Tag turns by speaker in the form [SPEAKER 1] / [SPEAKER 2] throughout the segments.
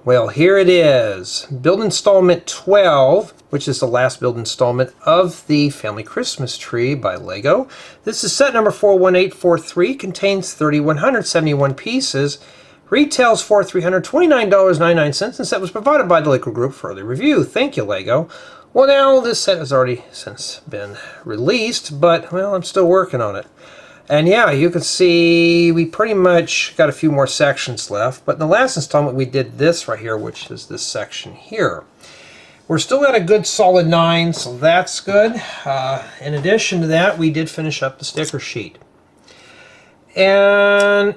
[SPEAKER 1] Well, here it is. Build installment 12, which is the last build installment of the Family Christmas Tree by Lego. This is set number 41843, contains 3,171 pieces, retails for $329.99, and set was provided by the Lego Group for early review. Thank you, Lego. Well, now this set has already since been released, but, well, I'm still working on it. And yeah, you can see we pretty much got a few more sections left, but in the last installment we did this right here, which is this section here. We're still at a good solid 9, so that's good. In addition to that, we did finish up the sticker sheet. And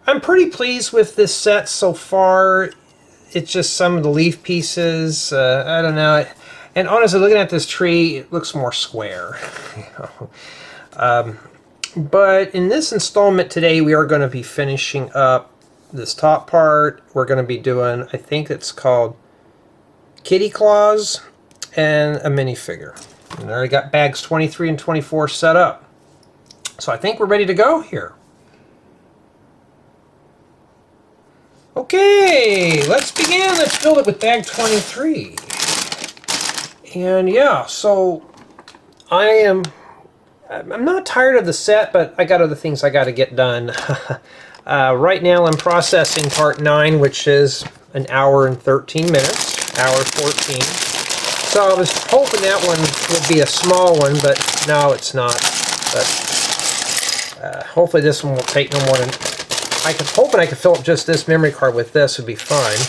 [SPEAKER 1] I'm pretty pleased with this set so far. It's just some of the leaf pieces, I don't know. And honestly, looking at this tree, it looks more square. You know? But in this installment today, we are going to be finishing up this top part. We're going to be doing, I think it's called Cataclaws and a minifigure. And I already got bags 23 and 24 set up. So I think we're ready to go here. Okay, let's begin. Let's build it with bag 23. And yeah, so I'm not tired of the set, but I got other things I got to get done. Right now I'm processing part 9, which is an hour and 13 minutes, hour 14. So I was hoping that one would be a small one, but no, it's not. But hopefully this one will take no more than... I could fill up just this memory card with this, would be fine.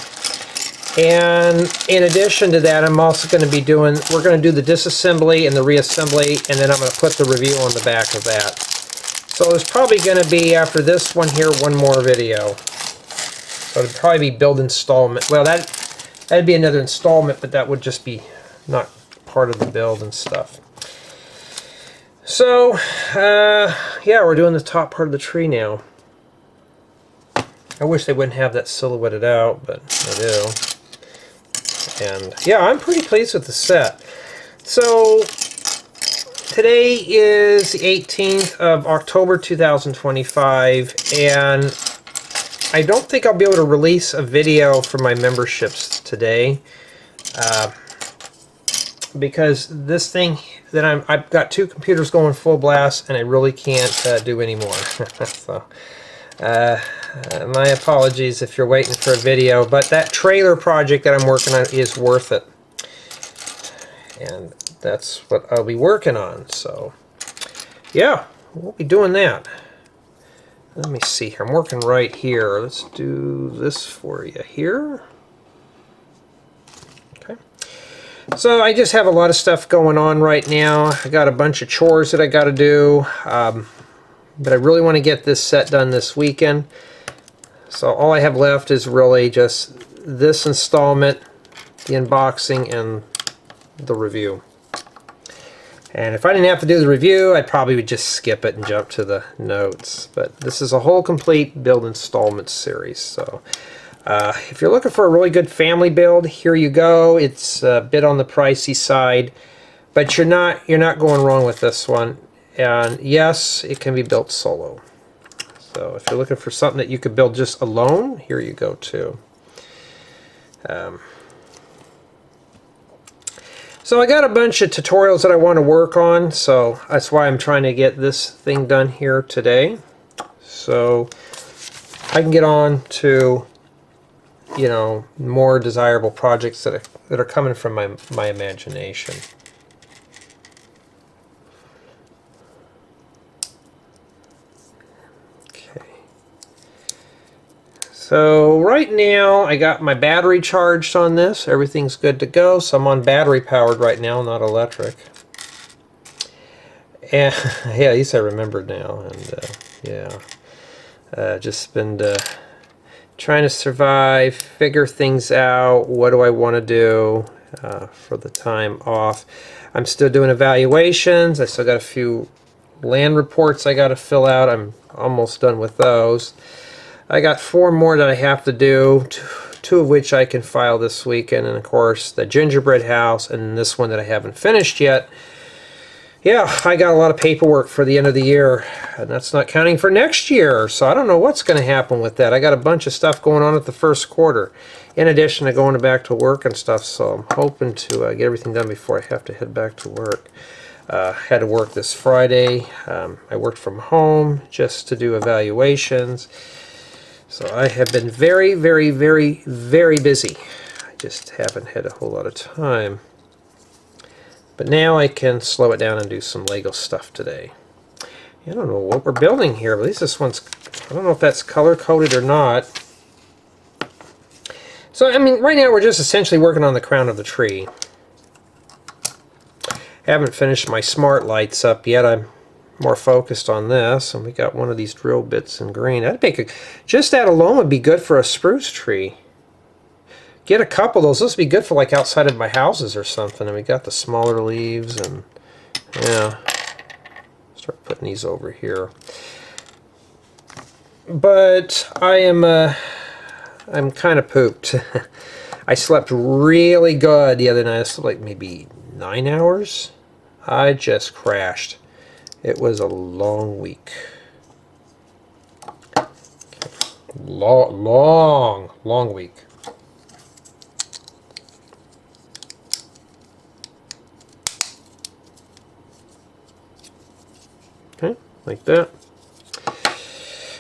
[SPEAKER 1] And in addition to that, I'm also going to be doing, we're going to do the disassembly and the reassembly, and then I'm going to put the review on the back of that. So there's probably going to be, after this one here, one more video. So it'd probably be build installment. Well, that'd be another installment, but that would just be not part of the build and stuff. So, yeah, we're doing the top part of the tree now. I wish they wouldn't have that silhouetted out, but they do. And yeah, I'm pretty pleased with the set. So today is the 18th of October 2025, and I don't think I'll be able to release a video for my memberships today, because this thing that I've got 2 computers going full blast, and I really can't do any more. So my apologies if you're waiting for a video, but that trailer project that I'm working on is worth it, and that's what I'll be working on. So yeah, we'll be doing that. Let me see here, I'm working right here. Let's do this for you here. Okay, so I just have a lot of stuff going on right now. I got a bunch of chores that I got to do, but I really want to get this set done this weekend. So all I have left is really just this installment, the unboxing, and the review. And if I didn't have to do the review, I probably would just skip it and jump to the notes. But this is a whole complete build installment series. So if you're looking for a really good family build, here you go. It's a bit on the pricey side, but you're not going wrong with this one. And yes, it can be built solo. So if you're looking for something that you could build just alone, here you go too. So I got a bunch of tutorials that I want to work on, so that's why I'm trying to get this thing done here today, so I can get on to, you know, more desirable projects that are coming from my imagination. So right now I got my battery charged on this. Everything's good to go. So I'm on battery powered right now, not electric. And yeah, at least I remembered now. And yeah, just been trying to survive, figure things out. What do I want to do for the time off? I'm still doing evaluations. I still got a few land reports I got to fill out. I'm almost done with those. I got 4 more that I have to do, 2 of which I can file this weekend, and of course the gingerbread house and this one that I haven't finished yet. Yeah, I got a lot of paperwork for the end of the year, and that's not counting for next year, so I don't know what's going to happen with that. I got a bunch of stuff going on at the first quarter, in addition to going back to work and stuff, so I'm hoping to get everything done before I have to head back to work. Had to work this Friday. I worked from home just to do evaluations, so I have been very, very, very, very busy. I just haven't had a whole lot of time. But now I can slow it down and do some Lego stuff today. I don't know what we're building here, but at least this one's, I don't know if that's color coded or not. So, I mean, right now we're just essentially working on the crown of the tree. Haven't finished my smart lights up yet. I'm more focused on this, and we got one of these drill bits in green. That'd make a, just that alone would be good for a spruce tree. Get a couple of those. This would be good for like outside of my houses or something. And we got the smaller leaves, and yeah, start putting these over here. But I'm kind of pooped. I slept really good the other night. I slept like maybe 9 hours. I just crashed. It was a long week. Long week. Okay, like that.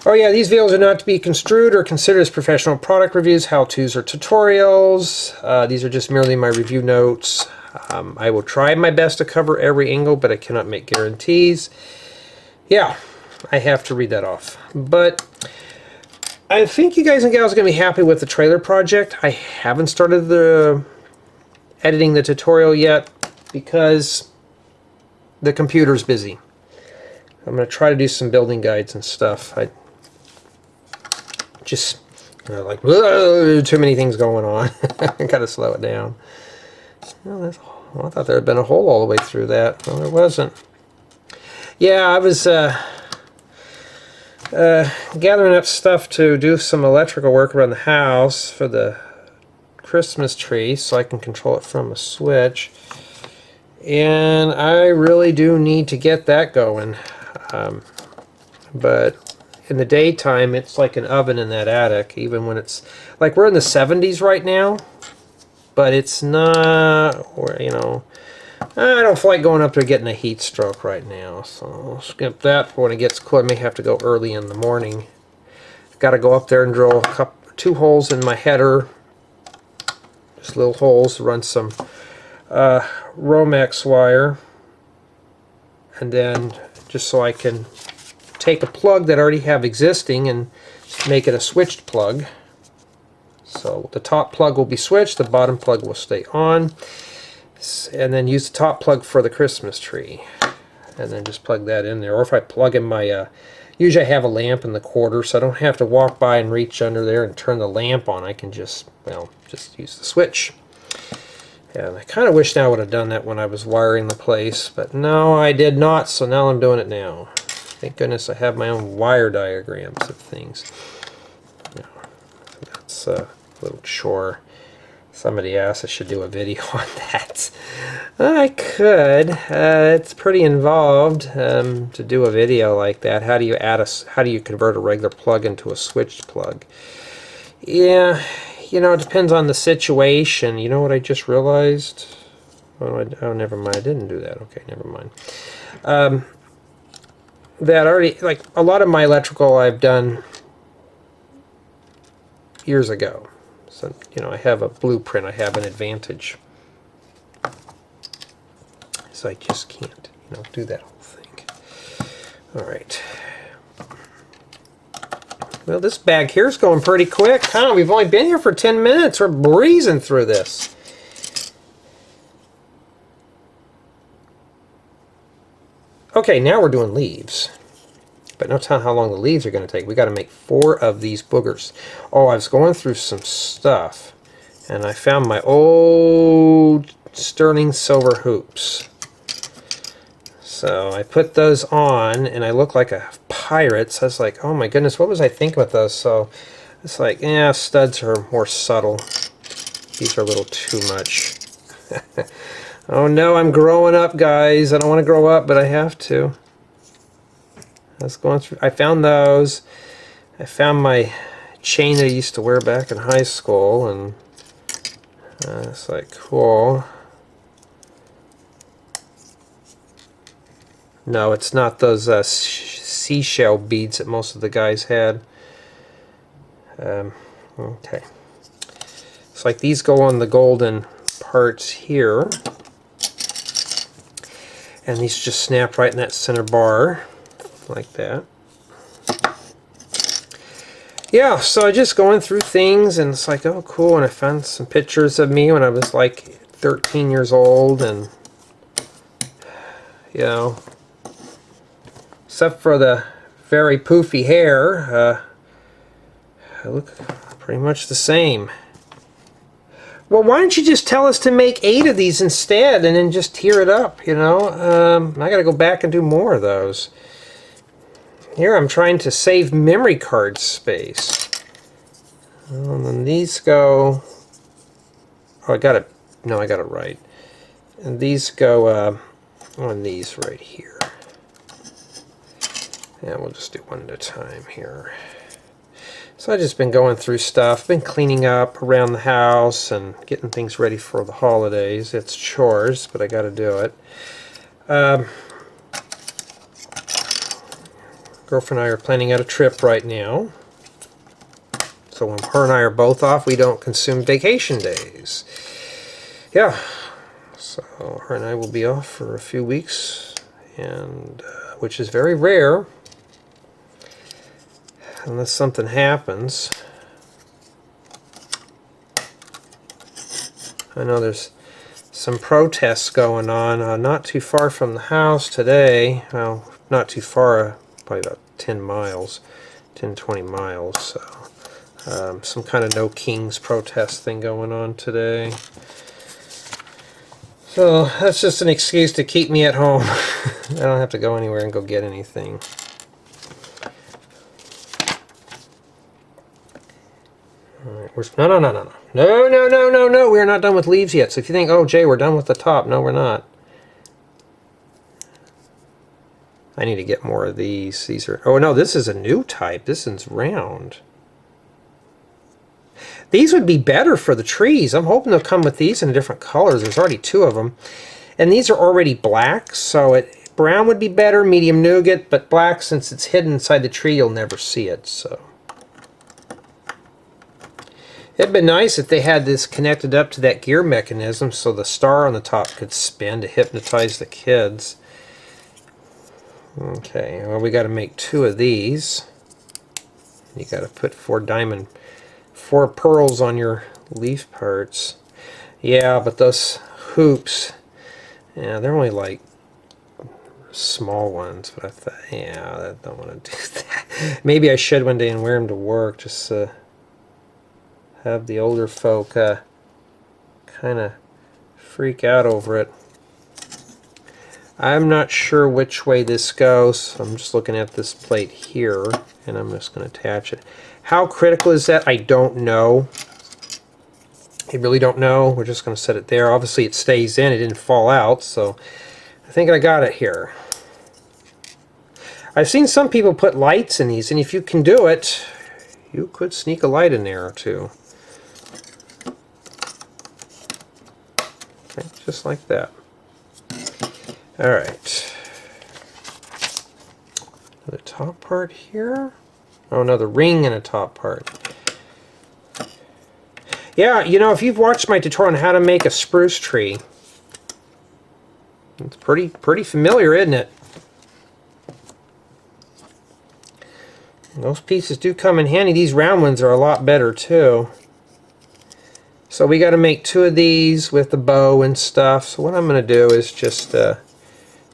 [SPEAKER 1] Oh yeah, these videos are not to be construed or considered as professional product reviews, how-tos, or tutorials. These are just merely my review notes. I will try my best to cover every angle, but I cannot make guarantees. Yeah, I have to read that off. But I think you guys and gals are going to be happy with the trailer project. I haven't started the editing the tutorial yet because the computer's busy. I'm going to try to do some building guides and stuff. I just, like, too many things going on. I got to slow it down. Well, I thought there had been a hole all the way through that. Well, there wasn't. Yeah, I was gathering up stuff to do some electrical work around the house for the Christmas tree so I can control it from a switch. And I really do need to get that going. But in the daytime, it's like an oven in that attic, even when it's, like, we're in the 70s right now, but it's not, or, you know, I don't feel like going up there getting a heat stroke right now, so I'll skip that for when it gets cool. I may have to go early in the morning. Got to go up there and drill two holes in my header, just little holes, run some Romex wire, and then just so I can take a plug that I already have existing and make it a switched plug. So the top plug will be switched, the bottom plug will stay on, and then use the top plug for the Christmas tree, and then just plug that in there. Or if I plug in my, usually I have a lamp in the quarter, so I don't have to walk by and reach under there and turn the lamp on. I can just, well, just use the switch. And I kind of wish now I would have done that when I was wiring the place, but no, I did not, so now I'm doing it now. Thank goodness I have my own wire diagrams of things. No, that's a little chore. Somebody asked I should do a video on that. I could. It's pretty involved to do a video like that. How do you convert a regular plug into a switched plug? Yeah. You know, it depends on the situation. You know what I just realized? Oh, never mind. I didn't do that. Okay, never mind. That already, like, a lot of my electrical I've done years ago. So, you know, I have a blueprint. I have an advantage. So I just can't, you know, do that whole thing. All right. Well, this bag here is going pretty quick. Huh? We've only been here for 10 minutes. We're breezing through this. Okay, now we're doing leaves. But no telling how long the leaves are going to take. We got to make 4 of these boogers. Oh, I was going through some stuff, and I found my old sterling silver hoops. So I put those on, and I look like a pirate. So I was like, oh my goodness, what was I thinking with those? So it's like, yeah, studs are more subtle. These are a little too much. Oh no, I'm growing up, guys. I don't want to grow up, but I have to. I was going through. I found those. I found my chain that I used to wear back in high school, and it's like, cool. No, it's not those seashell beads that most of the guys had. Okay. It's like these go on the golden parts here. And these just snap right in that center bar, like that. Yeah, so I just going through things, and it's like, oh, cool. And I found some pictures of me when I was like 13 years old, and, you know, except for the very poofy hair, I look pretty much the same. Well, why don't you just tell us to make 8 of these instead, and then just tear it up, you know? I gotta go back and do more of those. Here I'm trying to save memory card space. And then these go... Oh, I got it. No, I got it right. And these go on these right here. And we'll just do one at a time here. So I've just been going through stuff, been cleaning up around the house and getting things ready for the holidays. It's chores, but I got to do it. Girlfriend and I are planning out a trip right now. So when her and I are both off, we don't consume vacation days. Yeah, so her and I will be off for a few weeks, and which is very rare. Unless something happens. I know there's some protests going on not too far from the house today. Well, not too far, probably about 10 miles, 10, 20 miles. So, some kind of no kings protest thing going on today. So that's just an excuse to keep me at home. I don't have to go anywhere and go get anything. No, we are not done with leaves yet. So if you think, oh, Jay, we're done with the top. No, we're not. I need to get more of these. These are, oh no, this is a new type. This one's round. These would be better for the trees. I'm hoping they'll come with these in different colors. There's already 2 of them. And these are already black, so brown would be better, medium nougat, but black, since it's hidden inside the tree, you'll never see it, so. It'd been nice if they had this connected up to that gear mechanism so the star on the top could spin to hypnotize the kids. Okay, well, we got to make 2 of these. You got to put 4 pearls on your leaf parts. Yeah, but those hoops, yeah, they're only like small ones, but I thought, yeah, I don't want to do that. Maybe I should one day and wear them to work, just have the older folk kind of freak out over it. I'm not sure which way this goes. I'm just looking at this plate here, and I'm just going to attach it. How critical is that? I don't know. I really don't know. We're just going to set it there. Obviously it stays in. It didn't fall out, so I think I got it here. I've seen some people put lights in these, and if you can do it, you could sneak a light in there or two. Okay, just like that. Alright. The top part here. Oh, another ring and a top part. Yeah, you know, if you've watched my tutorial on how to make a spruce tree, it's pretty familiar, isn't it? Those pieces do come in handy. These round ones are a lot better too. So we got to make 2 of these with the bow and stuff. So what I'm going to do is just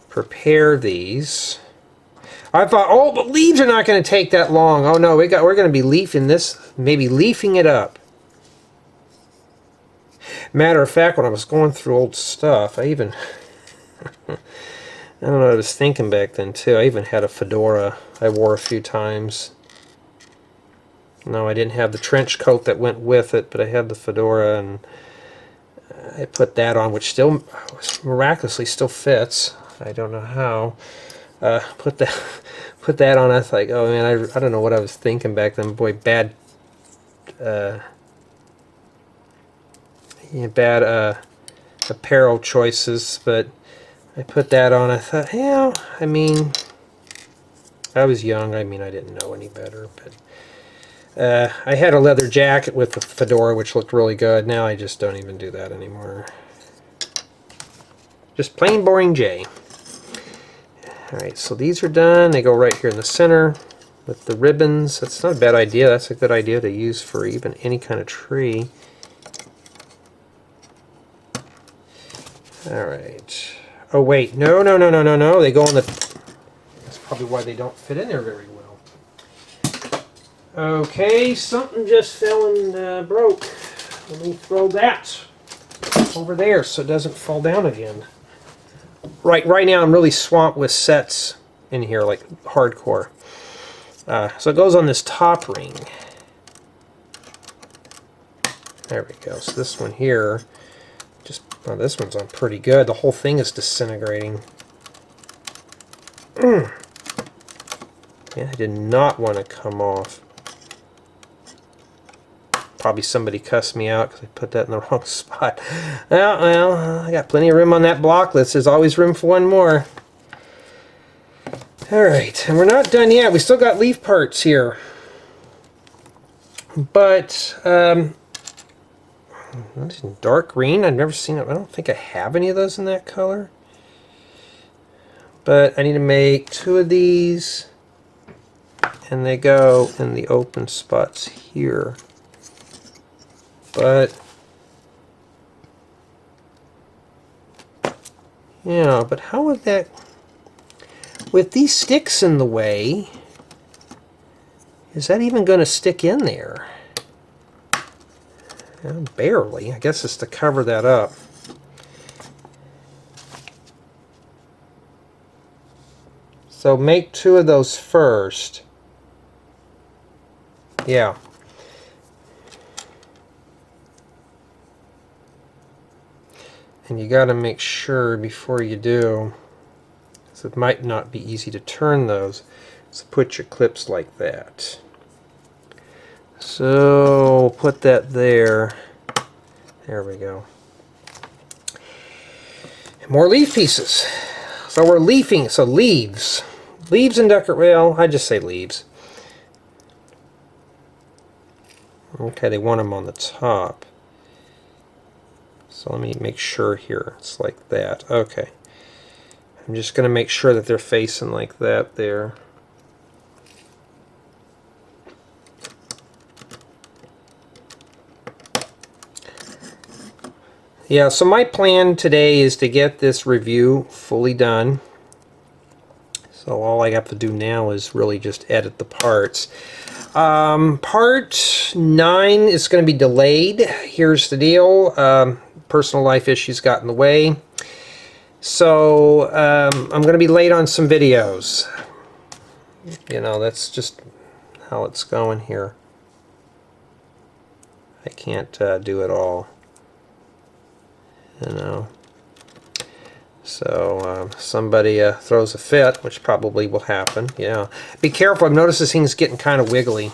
[SPEAKER 1] prepare these. I thought, oh, but leaves are not going to take that long. Oh no, we're going to be leafing this, maybe leafing it up. Matter of fact, when I was going through old stuff, I even, I don't know what I was thinking back then too. I even had a fedora I wore a few times. No, I didn't have the trench coat that went with it, but I had the fedora, and I put that on, which still miraculously still fits. I don't know how. Put that on. I was like, oh man, I don't know what I was thinking back then. Boy, bad apparel choices. But I put that on. I thought, yeah, I mean, I was young. I mean, I didn't know any better. But I had a leather jacket with the fedora, which looked really good. Now I just don't even do that anymore. Just plain boring J. Alright, so these are done. They go right here in the center with the ribbons. That's not a bad idea. That's a good idea to use for even any kind of tree. Alright. Oh wait, no. They go on the... That's probably why they don't fit in there very well. Okay, something just fell and broke. Let me throw that over there so it doesn't fall down again. Right now I'm really swamped with sets in here, like hardcore. So it goes on this top ring. There we go. So this one here, this one's on pretty good. The whole thing is disintegrating. Yeah, I did not want to come off. Probably somebody cussed me out because I put that in the wrong spot. Well, I got plenty of room on that block list. There's always room for one more. Alright, and we're not done yet. We still got leaf parts here. But, dark green. I've never seen it. I don't think I have any of those in that color. But I need to make 2 of these. And they go in the open spots here. But, yeah, but how would that, with these sticks in the way, is that even going to stick in there? Barely. I guess it's to cover that up. So make 2 of those first. Yeah. And you got to make sure before you do, because it might not be easy to turn those, so put your clips like that. So put that there. There we go. And more leaf pieces. So we're leafing, so leaves. Leaves and well, I just say leaves. Okay, they want them on the top. So let me make sure here. It's like that. Okay. I'm just going to make sure that they're facing like that there. Yeah, so my plan today is to get this review fully done. So all I have to do now is really just edit the parts. Part 9 is going to be delayed. Here's the deal. Personal life issues got in the way. So I'm going to be late on some videos. You know, that's just how it's going here. I can't do it all. You know. So somebody throws a fit, which probably will happen. Yeah. Be careful. I've noticed this thing's getting kind of wiggly.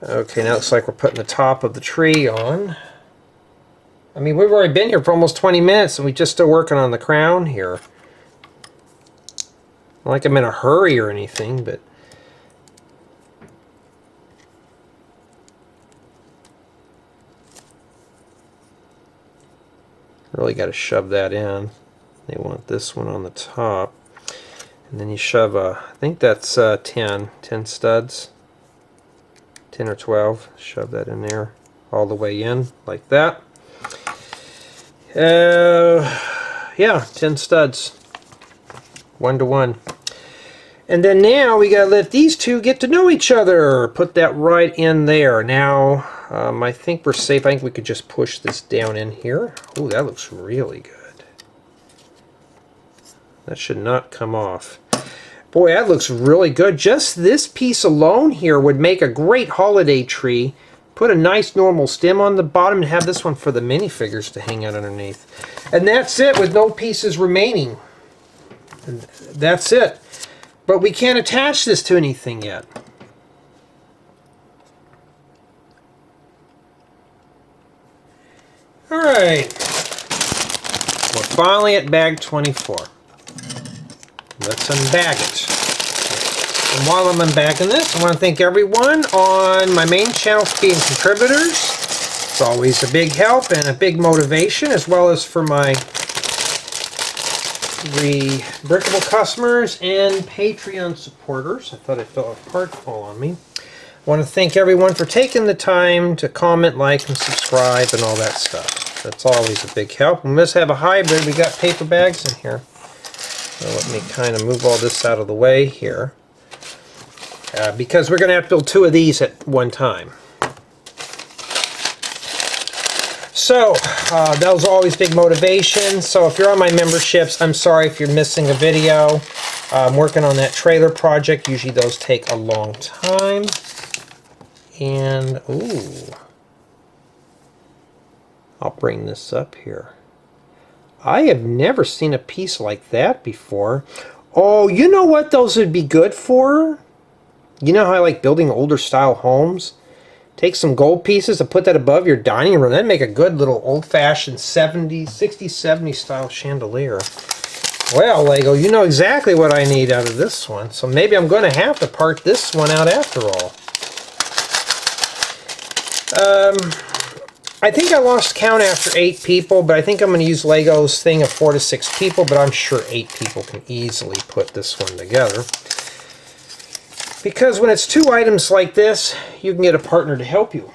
[SPEAKER 1] Okay, now it looks like we're putting the top of the tree on. I mean, we've already been here for almost 20 minutes and we're just still working on the crown here. Not like I'm in a hurry or anything, but... really got to shove that in. They want this one on the top. And then you shove I think that's 10 studs. 10 or 12. Shove that in there all the way in like that. Yeah, 10 studs. 1 to 1. And then now we got to let these two get to know each other. Put that right in there. Now, I think we're safe. I think we could just push this down in here. Ooh, that looks really good. That should not come off. Boy, that looks really good. Just this piece alone here would make a great holiday tree. put a nice normal stem on the bottom and have this one for the minifigures to hang out underneath. And that's it, with no pieces remaining. And that's it. But we can't attach this to anything yet. Alright. We're finally at bag 24. Let's unbag it. And while I'm unbagging this, I want to thank everyone on my main channel for being contributors. It's always a big help and a big motivation, as well as for my Brickable customers and Patreon supporters. I thought I felt a part fall on me. I want to thank everyone for taking the time to comment, like, and subscribe and all that stuff. That's always a big help. We must have a hybrid. We got paper bags in here. So let me kind of move all this out of the way here. Because we're going to have to build 2 of these at one time. So, that was always big motivation. So if you're on my memberships, I'm sorry if you're missing a video. I'm working on that trailer project. Usually those take a long time. And, ooh. I'll bring this up here. I have never seen a piece like that before. Oh, you know what those would be good for? You know how I like building older style homes? Take some gold pieces and put that above your dining room. That'd make a good little old-fashioned 70s, 60s, 70s style chandelier. Well, Lego, you know exactly what I need out of this one. So maybe I'm going to have to part this one out after all. I think I lost count after 8 people, but I think I'm going to use Lego's thing of 4 to 6 people, but I'm sure 8 people can easily put this one together. Because when it's 2 items like this, you can get a partner to help you,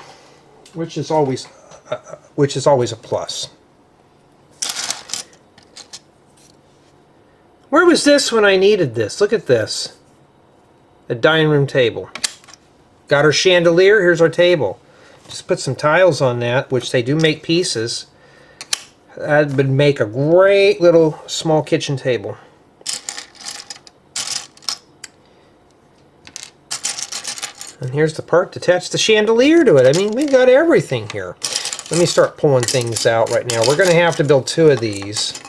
[SPEAKER 1] which is always a plus. Where was this when I needed this? Look at this. A dining room table. Got our chandelier, here's our table. Just put some tiles on that, which they do make pieces. That would make a great little small kitchen table. And here's the part to attach the chandelier to it. I mean, we've got everything here. Let me start pulling things out right now. We're going to have to build 2 of these.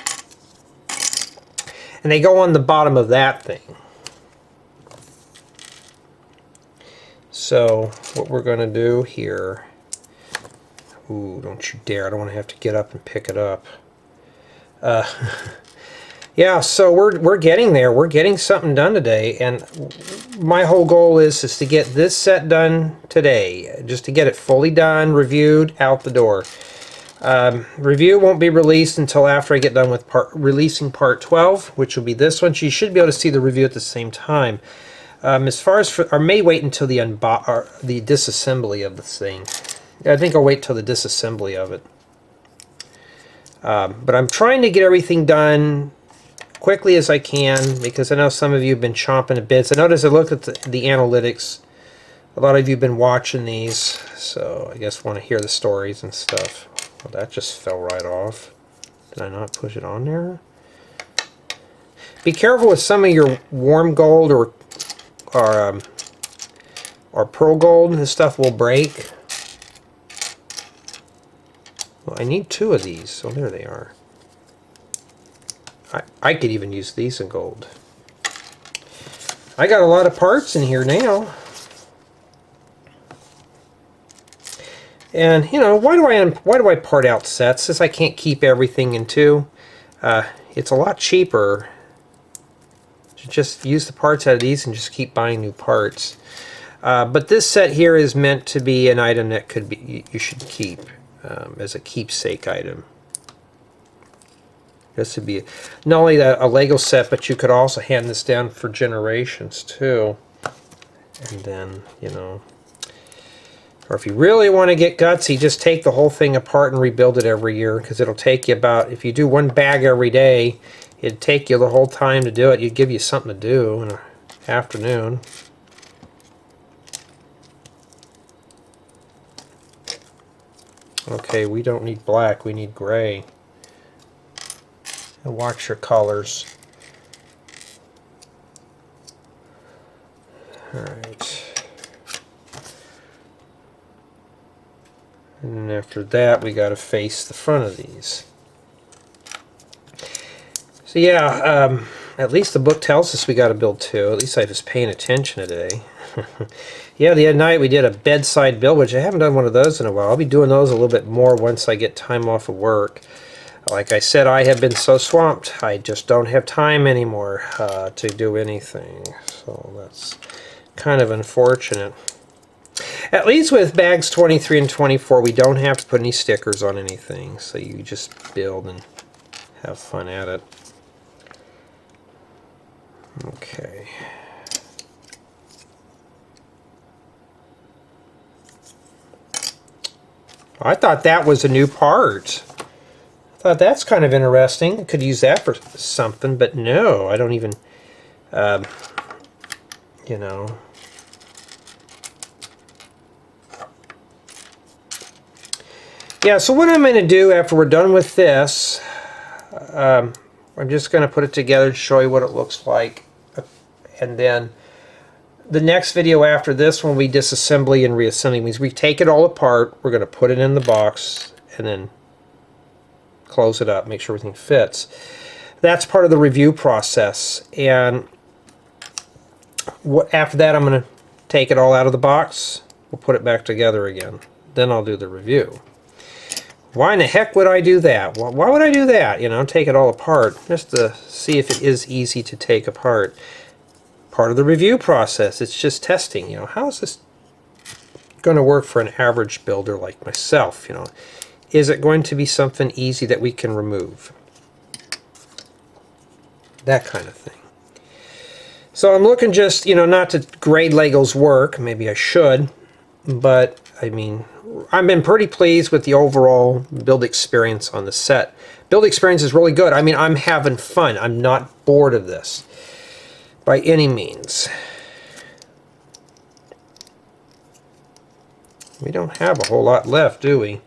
[SPEAKER 1] And they go on the bottom of that thing. So, what we're going to do here... Ooh, don't you dare. I don't want to have to get up and pick it up. Yeah, so we're getting there. We're getting something done today, and my whole goal is to get this set done today, just to get it fully done, reviewed, out the door. Review won't be released until after I get done with releasing part 12, which will be this one. So you should be able to see the review at the same time. As far as I may wait until the disassembly of the thing. I think I'll wait till the disassembly of it. But I'm trying to get everything done quickly as I can, because I know some of you have been chomping at bits. I noticed I looked at the analytics. A lot of you have been watching these, so I guess want to hear the stories and stuff. Well, that just fell right off. Did I not push it on there? Be careful with some of your warm gold or pearl gold. This stuff will break. Well, I need 2 of these, so there they are. I could even use these in gold. I got a lot of parts in here now. And, you know, why do I part out sets? Since I can't keep everything in 2. It's a lot cheaper to just use the parts out of these and just keep buying new parts. But this set here is meant to be an item that could be you should keep as a keepsake item. This would be not only a Lego set, but you could also hand this down for generations too. And then, you know, or if you really want to get gutsy, just take the whole thing apart and rebuild it every year, because it'll take you about, if you do 1 bag every day, it'd take you the whole time to do it. It'd give you something to do in the afternoon. Okay, we don't need black, we need gray. And watch your colors. Alright. And then after that, we got to face the front of these. So yeah, at least the book tells us we got to build 2. At least I was paying attention today. Yeah, the other night we did a bedside build, which I haven't done one of those in a while. I'll be doing those a little bit more once I get time off of work. Like I said, I have been so swamped. I just don't have time anymore to do anything. So that's kind of unfortunate. At least with bags 23 and 24, we don't have to put any stickers on anything. So you just build and have fun at it. Okay. I thought that was a new part. I thought that's kind of interesting. I could use that for something, but no, I don't even, you know. Yeah, so what I'm going to do after we're done with this, I'm just going to put it together to show you what it looks like. And then the next video after this one, we disassembly and reassembly. Means we take it all apart, we're going to put it in the box, and then close it up, make sure everything fits. That's part of the review process. And after that, I'm going to take it all out of the box. We'll put it back together again. Then I'll do the review. Why in the heck would I do that? Why would I do that? You know, take it all apart just to see if it is easy to take apart. Part of the review process. It's just testing. You know, how is this going to work for an average builder like myself? You know, is it going to be something easy that we can remove? That kind of thing. So I'm looking just, you know, not to grade Lego's work. Maybe I should, but I mean, I've been pretty pleased with the overall build experience on the set. Build experience is really good. I mean, I'm having fun. I'm not bored of this by any means. We don't have a whole lot left, do we?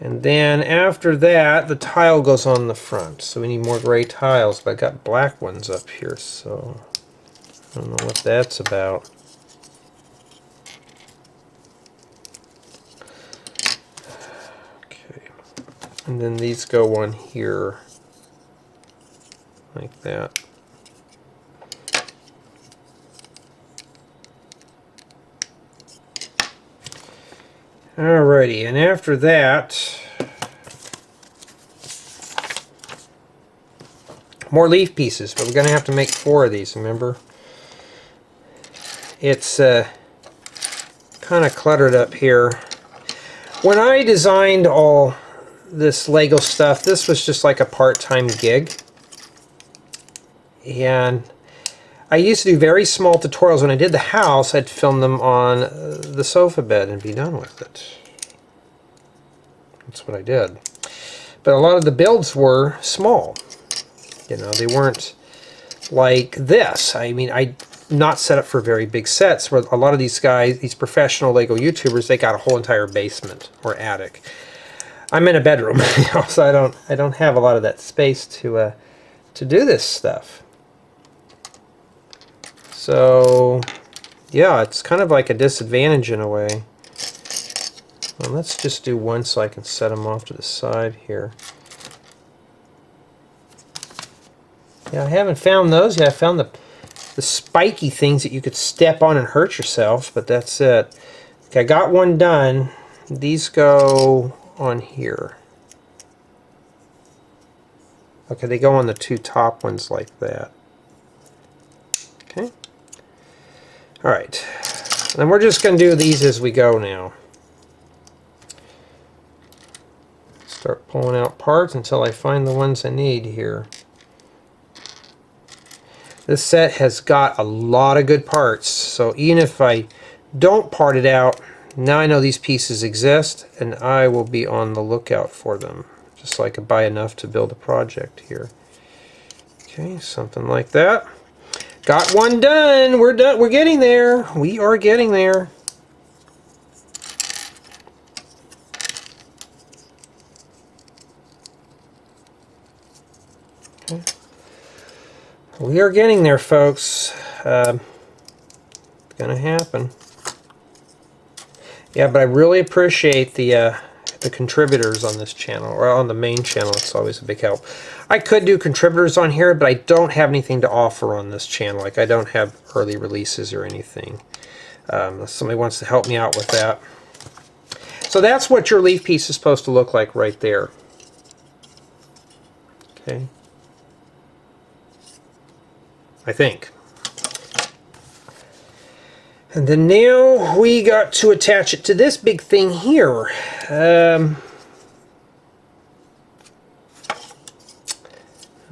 [SPEAKER 1] And then after that, the tile goes on the front. So we need more gray tiles, but I got black ones up here, so I don't know what that's about. Okay. And then these go on here like that. Alrighty, and after that, more leaf pieces, but we're going to have to make 4 of these, remember? It's kind of cluttered up here. When I designed all this Lego stuff, this was just like a part-time gig. And I used to do very small tutorials. When I did the house, I'd film them on the sofa bed and be done with it. That's what I did. But a lot of the builds were small. You know, they weren't like this. I mean, I'm not set up for very big sets. Where a lot of these guys, these professional Lego YouTubers, they got a whole entire basement or attic. I'm in a bedroom, you know, so I don't have a lot of that space to do this stuff. So, yeah, it's kind of like a disadvantage in a way. Well, let's just do one so I can set them off to the side here. Yeah, I haven't found those yet. I found the spiky things that you could step on and hurt yourself, but that's it. Okay, I got one done. These go on here. Okay, they go on the 2 top ones like that. Okay. Alright, and we're just going to do these as we go now. Start pulling out parts until I find the ones I need here. This set has got a lot of good parts, so even if I don't part it out, now I know these pieces exist, and I will be on the lookout for them, just so I can buy enough to build a project here. Okay, something like that. Got one done. We're done. We're getting there. We are getting there. Okay. We are getting there, folks. It's gonna happen. Yeah, but I really appreciate the contributors on this channel, or on the main channel. It's always a big help. I could do contributors on here, but I don't have anything to offer on this channel. Like, I don't have early releases or anything. If somebody wants to help me out with that. So that's what your leaf piece is supposed to look like right there. Okay. I think. And then now we got to attach it to this big thing here.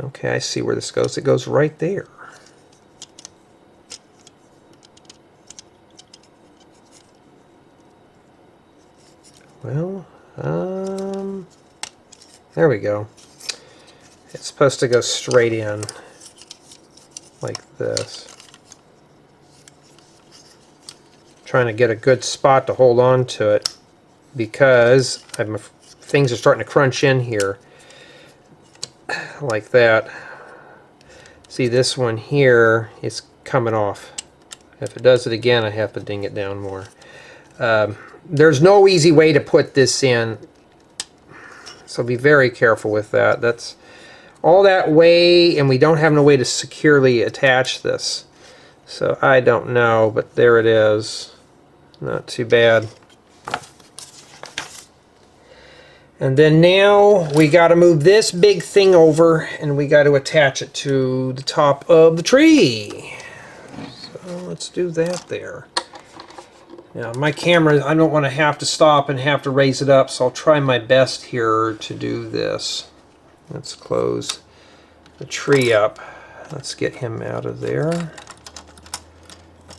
[SPEAKER 1] Okay, I see where this goes. It goes right there. Well, there we go. It's supposed to go straight in like this. Trying to get a good spot to hold on to it because things are starting to crunch in here like that. See, this one here is coming off. If it does it again, I have to ding it down more. There's no easy way to put this in, so be very careful with that. That's all that way, and we don't have no way to securely attach this. So I don't know, but there it is. Not too bad. And then now we got to move this big thing over, and we got to attach it to the top of the tree. So let's do that there. Now my camera, I don't want to have to stop and have to raise it up, so I'll try my best here to do this. Let's close the tree up. Let's get him out of there.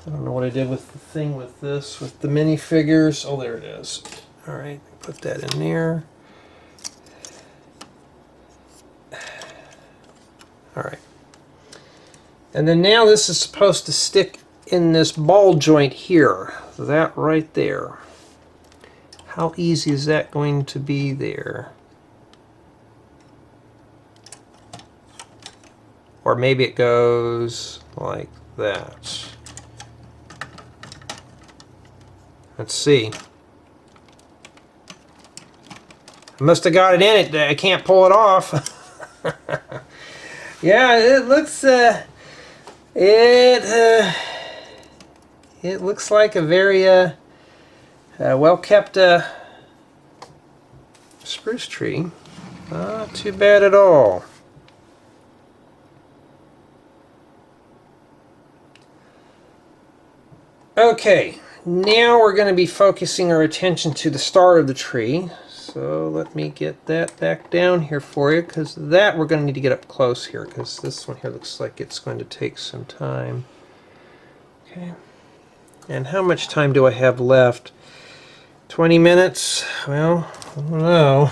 [SPEAKER 1] I don't know what I did with the thing with this, with the minifigures. Oh, there it is. All right, put that in there. All right. And then now this is supposed to stick in this ball joint here. That right there. How easy is that going to be there? Or maybe it goes like that. Let's see. I must have got it in it. I can't pull it off. Yeah, it looks it looks like a very well kept spruce tree. Not too bad at all. Okay, now we're going to be focusing our attention to the start of the tree. So let me get that back down here for you, because that we're going to need to get up close here, because this one here looks like it's going to take some time. Okay. And how much time do I have left? 20 minutes? Well, I don't know.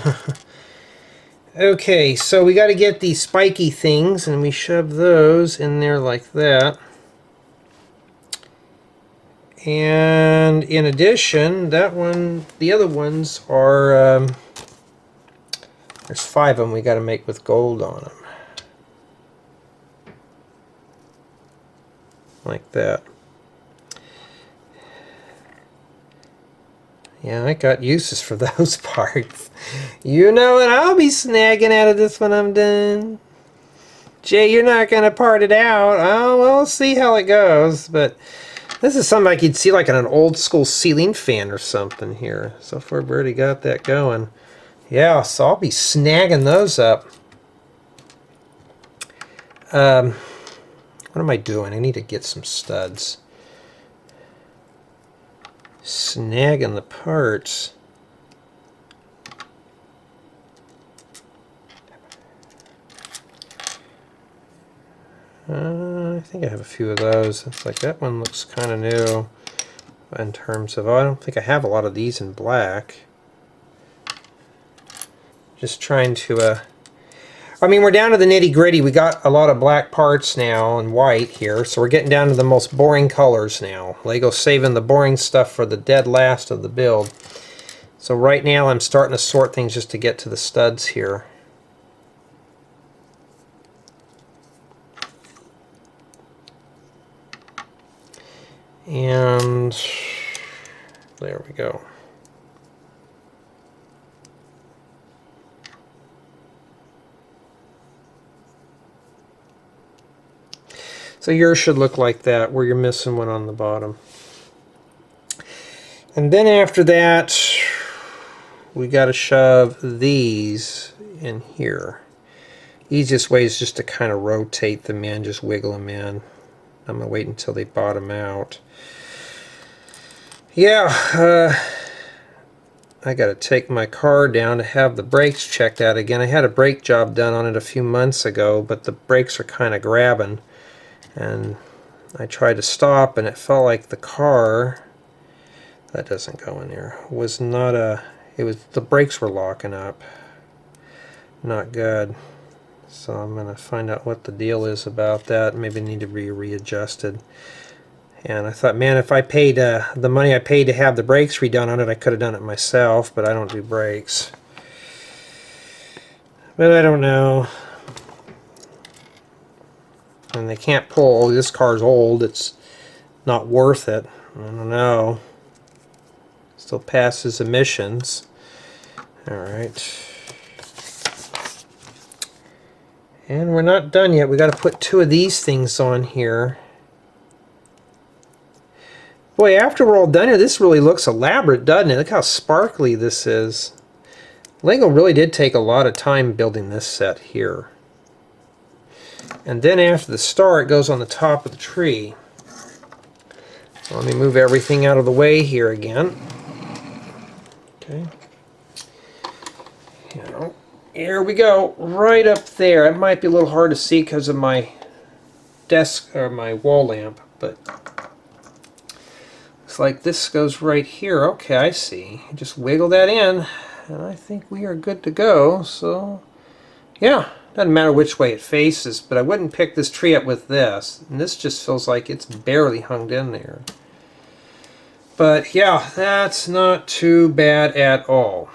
[SPEAKER 1] Okay, so we got to get these spiky things, and we shove those in there like that. And in addition, that one, the other ones are, there's 5 of them we got to make with gold on them. Like that. Yeah, I got uses for those parts. You know what I'll be snagging out of this when I'm done. Jay, you're not going to part it out. Oh, we'll see how it goes, but this is something like you'd see like in an old school ceiling fan or something here. So far, I've already got that going. Yeah, so I'll be snagging those up. What am I doing? I need to get some studs. Snagging the parts. I think I have a few of those. It's like that one looks kind of new in terms of, oh, I don't think I have a lot of these in black. Just trying to, I mean, we're down to the nitty gritty. We got a lot of black parts now and white here, so we're getting down to the most boring colors now. Lego's saving the boring stuff for the dead last of the build. So right now I'm starting to sort things just to get to the studs here. And there we go. So yours should look like that, where you're missing one on the bottom. And then after that, we got to shove these in here. Easiest way is just to kind of rotate them in, just wiggle them in. I'm going to wait until they bottom out. Yeah, I got to take my car down to have the brakes checked out again. I had a brake job done on it a few months ago, but the brakes are kind of grabbing. And I tried to stop, and it felt like the car, that doesn't go in there, was not a, it was, the brakes were locking up. Not good. So I'm going to find out what the deal is about that. Maybe need to be readjusted. And I thought, man, if I paid the money I paid to have the brakes redone on it, I could have done it myself, but I don't do brakes. But I don't know. And they can't pull, this car's old, it's not worth it. I don't know. Still passes emissions. Alright. And we're not done yet. We got to put 2 of these things on here. Boy, after we're all done here, this really looks elaborate, doesn't it? Look how sparkly this is. Lego really did take a lot of time building this set here. And then after the star, it goes on the top of the tree. So let me move everything out of the way here again. Okay. Here we go, right up there. It might be a little hard to see because of my desk or my wall lamp, but looks like this goes right here. Okay, I see. Just wiggle that in, and I think we are good to go. So, yeah, doesn't matter which way it faces, but I wouldn't pick this tree up with this. And this just feels like it's barely hung in there. But yeah, that's not too bad at all.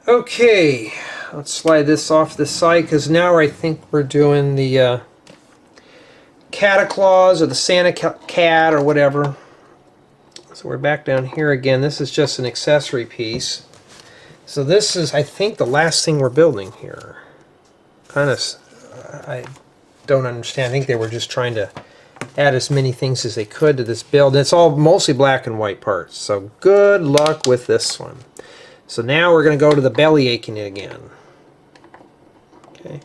[SPEAKER 1] Okay, let's slide this off the side, because now I think we're doing the Cataclaws or the Santa Cat or whatever. So we're back down here again. This is just an accessory piece. So this is, I think, the last thing we're building here. Kind of, I don't understand. I think they were just trying to add as many things as they could to this build. And it's all mostly black and white parts. So good luck with this one. So now we're going to go to the belly aching it again. Okay.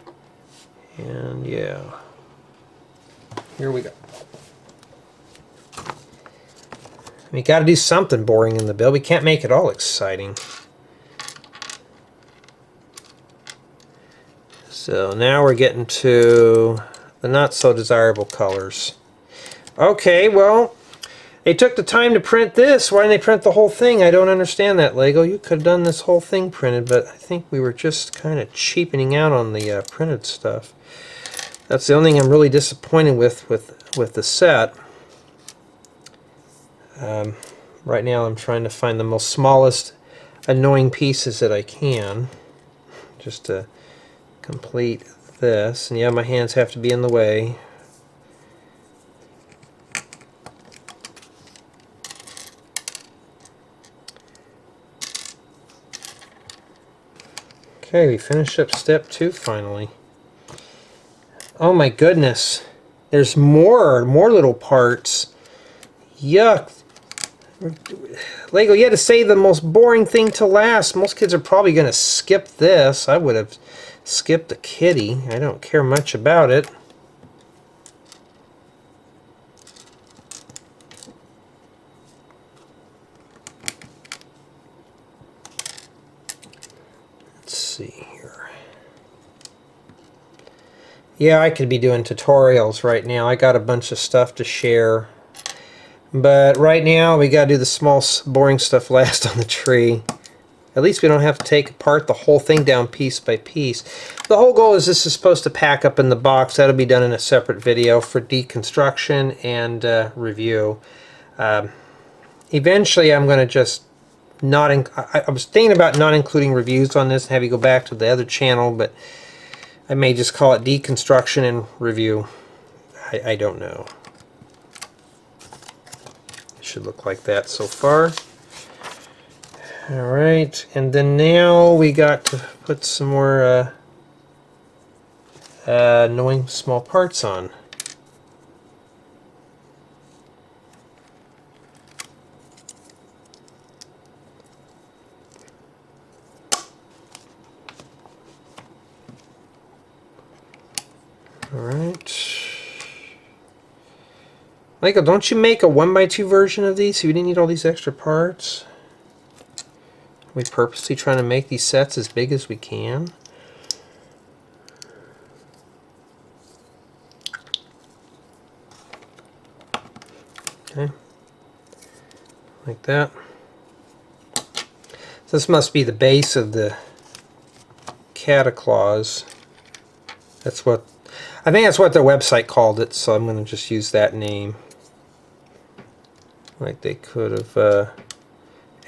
[SPEAKER 1] And yeah. Here we go. We got to do something boring in the build. We can't make it all exciting. So now we're getting to the not so desirable colors. Okay, well, they took the time to print this. Why didn't they print the whole thing? I don't understand that, Lego. You could have done this whole thing printed, but I think we were just kind of cheapening out on the printed stuff. That's the only thing I'm really disappointed with the set. Right now I'm trying to find the most smallest annoying pieces that I can, just to complete this. And yeah, my hands have to be in the way. Okay, we finished up step 2 finally. Oh my goodness. There's more little parts. Yuck. Lego, you had to save the most boring thing to last. Most kids are probably going to skip this. I would have skipped the kitty. I don't care much about it. Let's see here. Yeah, I could be doing tutorials right now. I got a bunch of stuff to share. But right now we got to do the small boring stuff last on the tree. At least we don't have to take apart the whole thing down piece by piece. The whole goal is this is supposed to pack up in the box. That'll be done in a separate video for deconstruction and review. Eventually I'm going to just not... I was thinking about not including reviews on this and have you go back to the other channel, but I may just call it deconstruction and review. I don't know. Should look like that so far. Alright, and then now we got to put some more annoying small parts on. Alright. Michael, don't you make a 1x2 version of these so you didn't need all these extra parts? We purposely trying to make these sets as big as we can. Okay. Like that. This must be the base of the Cataclaws. That's what I think that's what their website called it, so I'm going to just use that name. Like they could have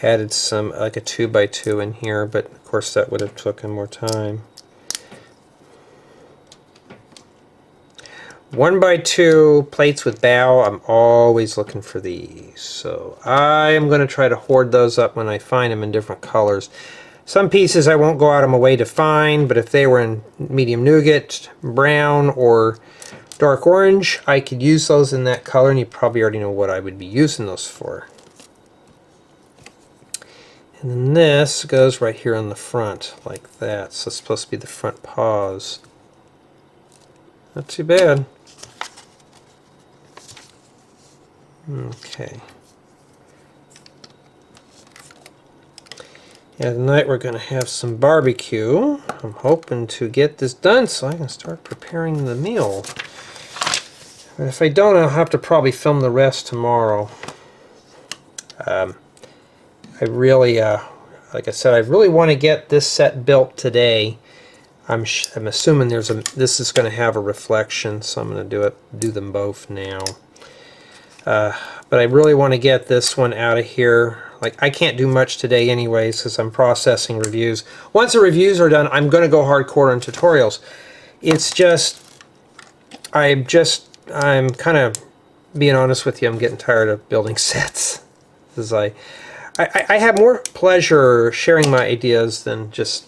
[SPEAKER 1] added some, like a 2x2 in here, but of course that would have taken more time. 1x2 plates with bow, I'm always looking for these. So I am going to try to hoard those up when I find them in different colors. Some pieces I won't go out of my way to find, but if they were in medium nougat, brown, or dark orange, I could use those in that color, and you probably already know what I would be using those for. And then this goes right here on the front, like that. So it's supposed to be the front paws. Not too bad. Okay. Yeah, tonight we're going to have some barbecue. I'm hoping to get this done so I can start preparing the meal. But if I don't, I'll have to probably film the rest tomorrow. I really, like I said, I really want to get this set built today. I'm assuming this is going to have a reflection, so I'm going to do them both now. But I really want to get this one out of here. Like, I can't do much today anyways because I'm processing reviews. Once the reviews are done, I'm going to go hardcore on tutorials. It's just, I'm kind of being honest with you, I'm getting tired of building sets. Because I have more pleasure sharing my ideas than just,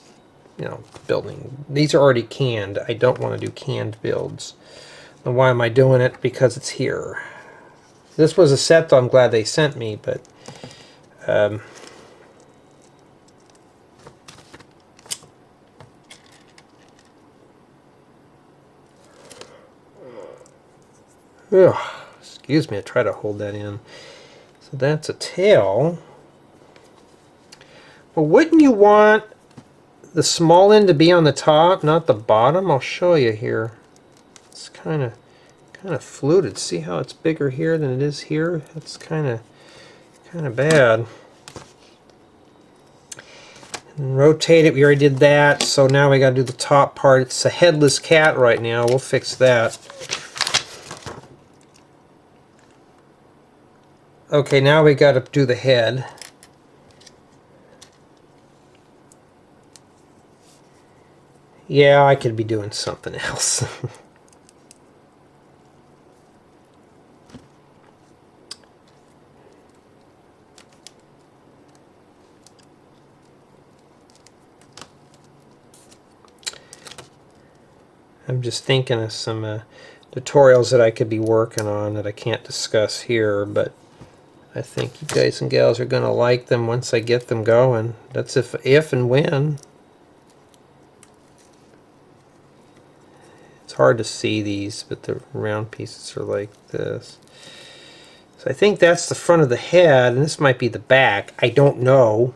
[SPEAKER 1] building. These are already canned. I don't want to do canned builds. And why am I doing it? Because it's here. This was a set that I'm glad they sent me, but excuse me, I try to hold that in. So that's a tail. Well, wouldn't you want the small end to be on the top, not the bottom? I'll show you here. It's kind of fluted. See how it's bigger here than it is here? That's kind of bad. And rotate it. We already did that. So now we got to do the top part. It's a headless cat right now. We'll fix that. Okay, now we got to do the head. Yeah, I could be doing something else. I'm just thinking of some tutorials that I could be working on that I can't discuss here, but I think you guys and gals are going to like them once I get them going. That's if and when. It's hard to see these, but the round pieces are like this. So I think that's the front of the head, and this might be the back. I don't know.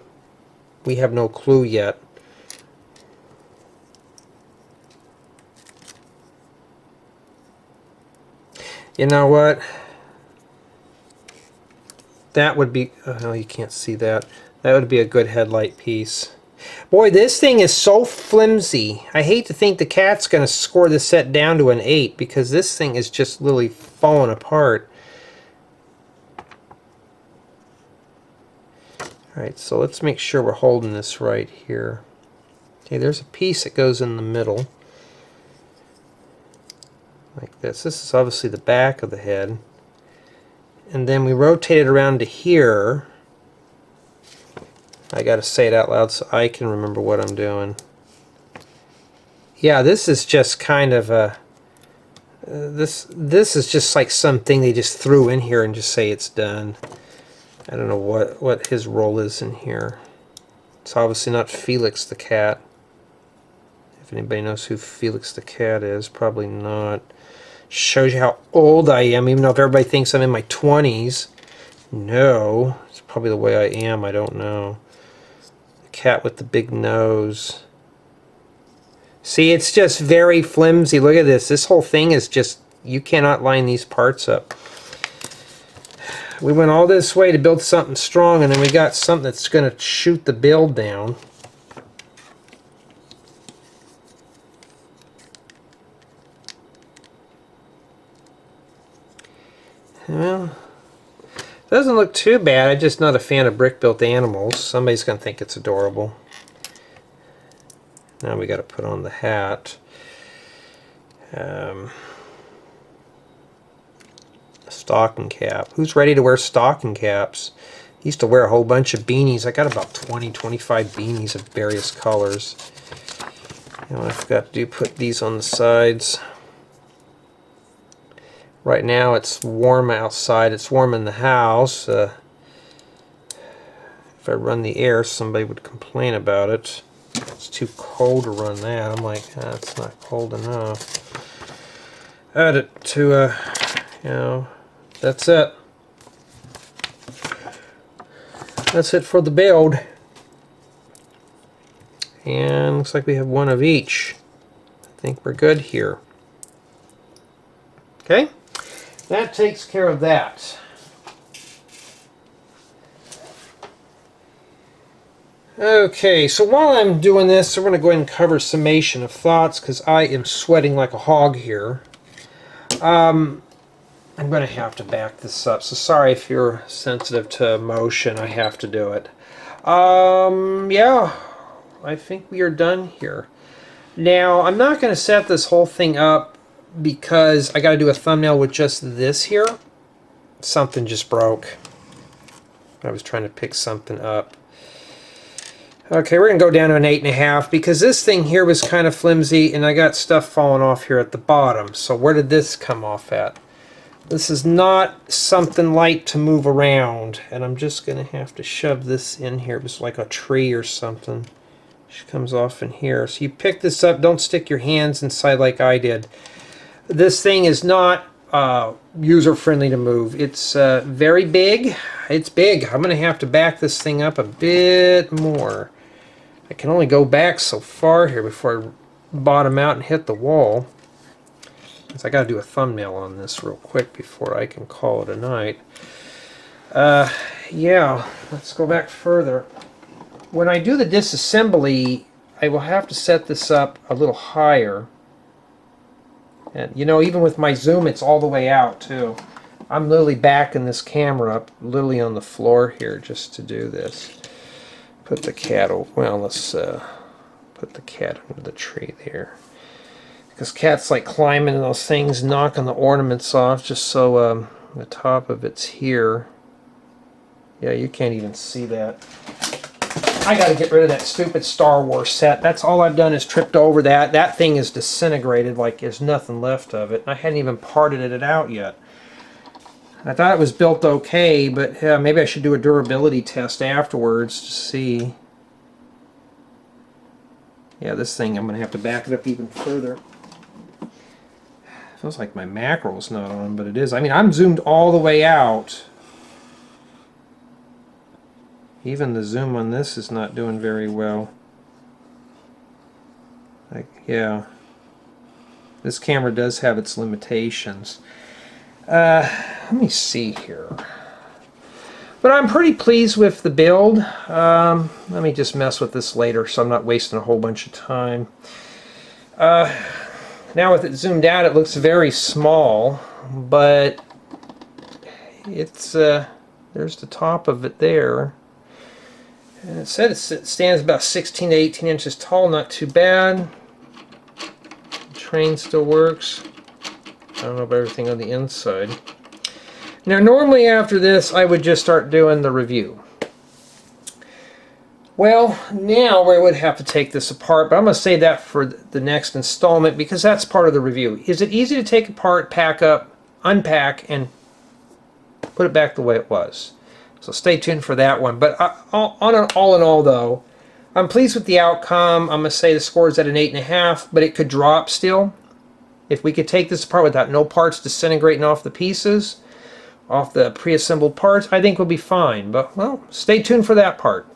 [SPEAKER 1] We have no clue yet. You know what? That would be, oh, you can't see that. That would be a good headlight piece. Boy, this thing is so flimsy. I hate to think the cat's going to score this set down to an 8 because this thing is just literally falling apart. Alright, so let's make sure we're holding this right here. Okay, there's a piece that goes in the middle. Like this. This is obviously the back of the head. And then we rotate it around to here. I got to say it out loud so I can remember what I'm doing. Yeah, this is just kind of a... this is just like something they just threw in here and just say it's done. I don't know what his role is in here. It's obviously not Felix the cat. If anybody knows who Felix the cat is, probably not. Shows you how old I am, even though if everybody thinks I'm in my 20s. No, it's probably the way I am, I don't know. The cat with the big nose. See, it's just very flimsy. Look at this. This whole thing is just, you cannot line these parts up. We went all this way to build something strong, and then we got something that's going to shoot the build down. Well, doesn't look too bad. I'm just not a fan of brick-built animals. Somebody's going to think it's adorable. Now we got to put on the hat. Stocking cap. Who's ready to wear stocking caps? I used to wear a whole bunch of beanies. I got about 20, 25 beanies of various colors. You know, I forgot to put these on the sides. Right now it's warm outside. It's warm in the house. If I run the air, somebody would complain about it. It's too cold to run that. I'm like, it's not cold enough. Add it to, you know, that's it. That's it for the build. And looks like we have one of each. I think we're good here. Okay, that takes care of that. Okay, so while I'm doing this, we're going to go ahead and cover Summation of Thoughts because I am sweating like a hog here. I'm going to have to back this up, so sorry if you're sensitive to motion, I have to do it. Yeah, I think we are done here. Now, I'm not going to set this whole thing up because I got to do a thumbnail with just this here. Something just broke. I was trying to pick something up. Okay, we're going to go down to an 8.5 because this thing here was kind of flimsy and I got stuff falling off here at the bottom. So where did this come off at? This is not something light to move around, and I'm just going to have to shove this in here. It was like a tree or something. She comes off in here. So you pick this up, don't stick your hands inside like I did. This thing is not user-friendly to move. It's very big. It's big. I'm going to have to back this thing up a bit more. I can only go back so far here before I bottom out and hit the wall. I got to do a thumbnail on this real quick before I can call it a night. Yeah, let's go back further. When I do the disassembly, I will have to set this up a little higher. And you know, even with my zoom, it's all the way out too. I'm literally backing this camera up literally on the floor here just to do this. Put the cat over. Well, let's put the cat under the tree there. Because cats like climbing in those things, knocking the ornaments off just so the top of it's here. Yeah, you can't even see that. I got to get rid of that stupid Star Wars set. That's all I've done is tripped over that. That thing is disintegrated like there's nothing left of it. I hadn't even parted it out yet. I thought it was built okay, but maybe I should do a durability test afterwards to see. Yeah, this thing, I'm going to have to back it up even further. Feels like my macro's not on, but it is. I mean, I'm zoomed all the way out. Even the zoom on this is not doing very well. Like, yeah. This camera does have its limitations. Let me see here. But I'm pretty pleased with the build. Let me just mess with this later so I'm not wasting a whole bunch of time. Now with it zoomed out, it looks very small, but it's there's the top of it there. And it said it stands about 16 to 18 inches tall, not too bad. The train still works. I don't know about everything on the inside. Now normally after this I would just start doing the review. Well, now we would have to take this apart, but I'm going to save that for the next installment because that's part of the review. Is it easy to take apart, pack up, unpack, and put it back the way it was? So stay tuned for that one. But all in all, though, I'm pleased with the outcome. I'm going to say the score is at an 8.5, but it could drop still. If we could take this apart without no parts disintegrating off the pieces, off the pre-assembled parts, I think we'll be fine. But, well, stay tuned for that part.